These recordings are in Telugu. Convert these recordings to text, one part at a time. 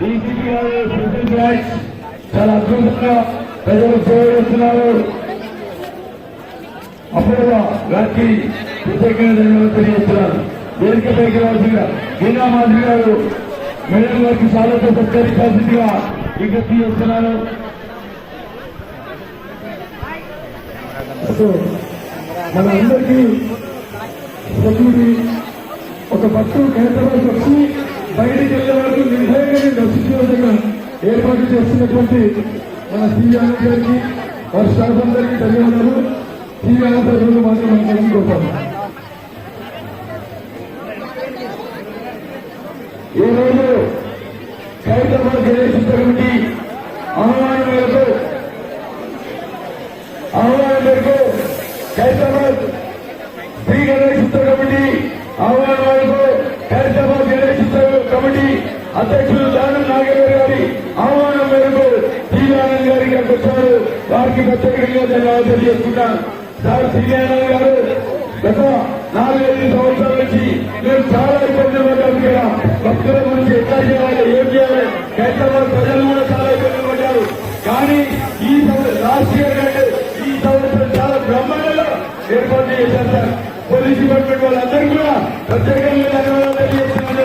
డీసీపీ గారు స్పెషల్ బ్రాంచ్ చాలా అద్భుతంగా ప్రజలు సేవ చేస్తున్నారు. అపూర్వ గారికి ప్రత్యేకంగా ధన్యవాదాలు తెలియజేస్తున్నారు. వేదికపైకి రావాల్సిందిగా గీనా మాధవి గారు మేడం గారికి సాలతో సత్కరించాల్సిందిగా విజ్ఞప్తి చేస్తున్నారు. మన అందరికీ సెక్యూరిటీ ఒక బస్సు కేంద్రంలో వచ్చి బయటికి వెళ్లే వరకు నిర్భయంగా రక్షించే విధంగా ఏర్పాటు చేస్తున్నటువంటి మన సీఎం గారికి వారి స్టాఫ్ అందరికీ ధన్యవాదాలు. సీఎం ప్రజలు మాత్రం మనం తెలుసుకోవాలి. ఈ రోజు హైదరాబాద్ గణేష్ కమిటీ ఆహ్వానం మేరకు హైదరాబాద్ శ్రీ గణేష్ కమిటీ ఆహ్వానం మేరకు హైదరాబాద్ గణేష్ కమిటీ అధ్యక్షులు దానం నాగేశ్వర గారి ఆహ్వానం మేరకు శ్రీనారాయణ గారి ఇక్కడికి వచ్చారు. వారికి ప్రత్యేకంగా ధన్యవాదాలు తెలియజేస్తున్నాను. సార్ శ్రీనారాయణ గారు గత 4-5 సంవత్సరాల నుంచి మేము చాలా ఇబ్బందులు పడ్డాము. ఇక్కడ భక్తుల గురించి ఎట్లా చేయాలి, ఏం చేయాలి, హైదరాబాద్ ప్రజలు కూడా చాలా ఇబ్బందులు పడ్డారు. కానీ ఈ లాస్ట్ ఇయర్ కంటే ఈ సంవత్సరం చాలా బ్రహ్మాండంగా ఏర్పాటు చేశారు సార్. పోలీస్ డిపార్ట్మెంట్ వాళ్ళందరికీ కూడా ప్రత్యేకంగా ధన్యవాదాలు తెలియజేస్తున్నారు.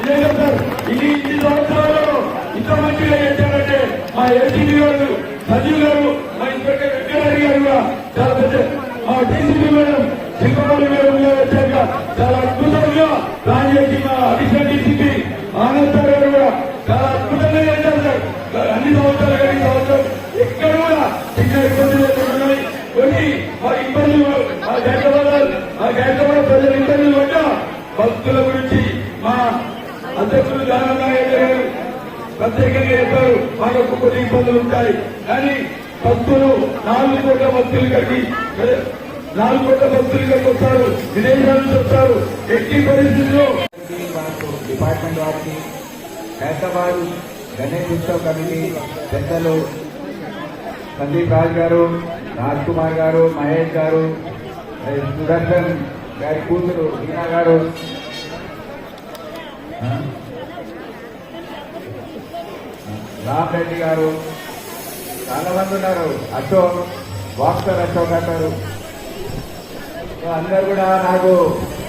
ఇదే సార్ ఇన్ని సంవత్సరాలు ఇంత మంచిగా చేశారంటే మా ఏసీబీ గారు సజీవ్ గారు, మా ఇన్స్పెక్టర్ వెంకయ్య గారు కూడా చాలా పెద్ద, మా డీసీపీ మేడం సింగపల్లి మేడం వచ్చాక చాలా అద్భుతంగా ప్లాన్ చేసి మా అడిషనల్ డీసీపీ ఆనంద్ గారు కూడా చాలా అద్భుతంగా చేశారు సార్. అన్ని సంవత్సరాలు కానీ ఈ సంవత్సరం ఎక్కడ కూడా చిన్న ఇబ్బందులు ఎదుర్కొన్నాయి. కొన్ని మా ఇబ్బందులు మా హైదరాబాద్ ప్రజలు ఇబ్బందులు పడ్డా భక్తుల గురించి మా అధ్యక్షులు దానారాయణ గారు ప్రత్యేకంగా చెప్పారు. మాకు కొన్ని ఇబ్బందులు ఉంటాయి కానీ భక్తులు 4 కోట్ల భక్తులు కట్టి 4 కోట్ల భక్తులు ఇక్కడికి వస్తారు, విదేశాల నుంచి వస్తారు. ఎట్టి పరిస్థితుల్లో డిపార్ట్మెంట్ వారికి, హైదరాబాద్ గణేష్ ఉత్సవ్ కమిటీ పెద్దలు సందీప్ రాజ్ గారు, రాజ్ కుమార్ గారు, మహేష్ గారు, సుదర్శన్ గారి కూతురు మీనా గారు, రామ్ రెడ్డి గారు, చాలా మంది ఉన్నారు. అశోక్, బాక్సర్ అశోక్ అంటారు. అందరూ కూడా నాకు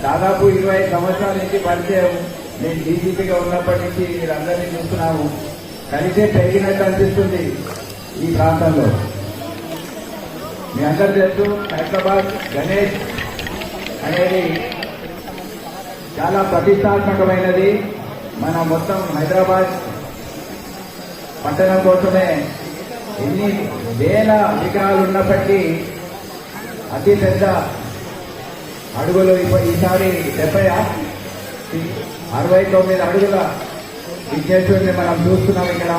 దాదాపు 20 సంవత్సరాల నుంచి పరిచయం. నేను డీజీపీగా ఉన్నప్పటి నుంచి మీరందరినీ చూస్తున్నాము. కలిసే పెరిగినట్టు అనిపిస్తుంది ఈ ప్రాంతంలో. మీ అందరూ తెలుసు హైదరాబాద్ గణేష్ అనేది చాలా ప్రతిష్టాత్మకమైనది. మన మొత్తం హైదరాబాద్ పట్టణం కోసమే ఎన్ని వేల విగ్రహాలు ఉన్నప్పటికీ అతి పెద్ద అడుగులు ఈసారి 69 అడుగుల విఘ్నేశ్వరుని మనం చూస్తున్నాం. ఇక్కడ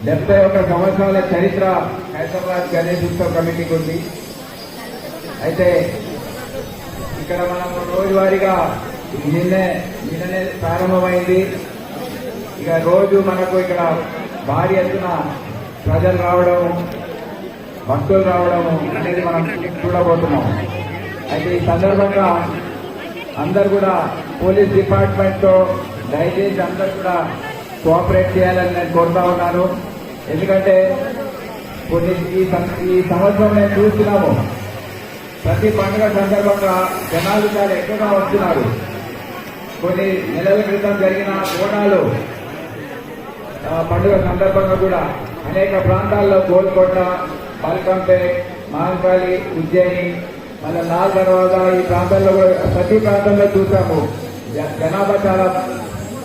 71 సంవత్సరాల చరిత్ర హైదరాబాద్ గణేష్ ఉత్సవ్ కమిటీకి ఉంది. అయితే ఇక్కడ మనం రోజువారీగా నిన్ననే ప్రారంభమైంది. ఇక రోజు మనకు ఇక్కడ భారీ ఎత్తున ప్రజలు రావడం, భక్తులు రావడం అనేది మనం చూడబోతున్నాం. అయితే ఈ సందర్భంగా అందరు కూడా పోలీస్ డిపార్ట్మెంట్ తో దయచేసి అందరు కూడా కోఆపరేట్ చేయాలని నేను కోరుతా ఉన్నాను. ఎందుకంటే ఈ సంవత్సరం నేను చూస్తున్నాము, ప్రతి పండుగ సందర్భంగా జనాలు చాలా ఎక్కువగా వస్తున్నారు. కొన్ని నెలల క్రితం జరిగిన ఓణాలు పండుగ సందర్భంగా కూడా అనేక ప్రాంతాల్లో గోల్కొండ, మల్కంపేట్, మహంకాళి, ఉజ్జయిని, మళ్ళీ లాల్ దర్వాజా ఈ ప్రాంతాల్లో కూడా ప్రతి ప్రాంతంలో చూసాము జనాభా చాలా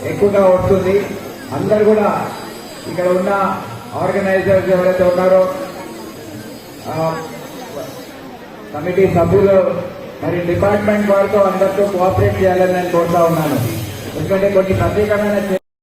ఎక్కువగా వస్తుంది. అందరు కూడా ఇక్కడ ఉన్న ఆర్గనైజర్స్ ఎవరైతే ఉన్నారో కమిటీ సభ్యులు మరి డిపార్ట్మెంట్ వారితో అందరితో కోఆపరేట్ చేయాలని నేను కోరుతా ఉన్నాను. ఎందుకంటే కొన్ని ప్రత్యేకమైన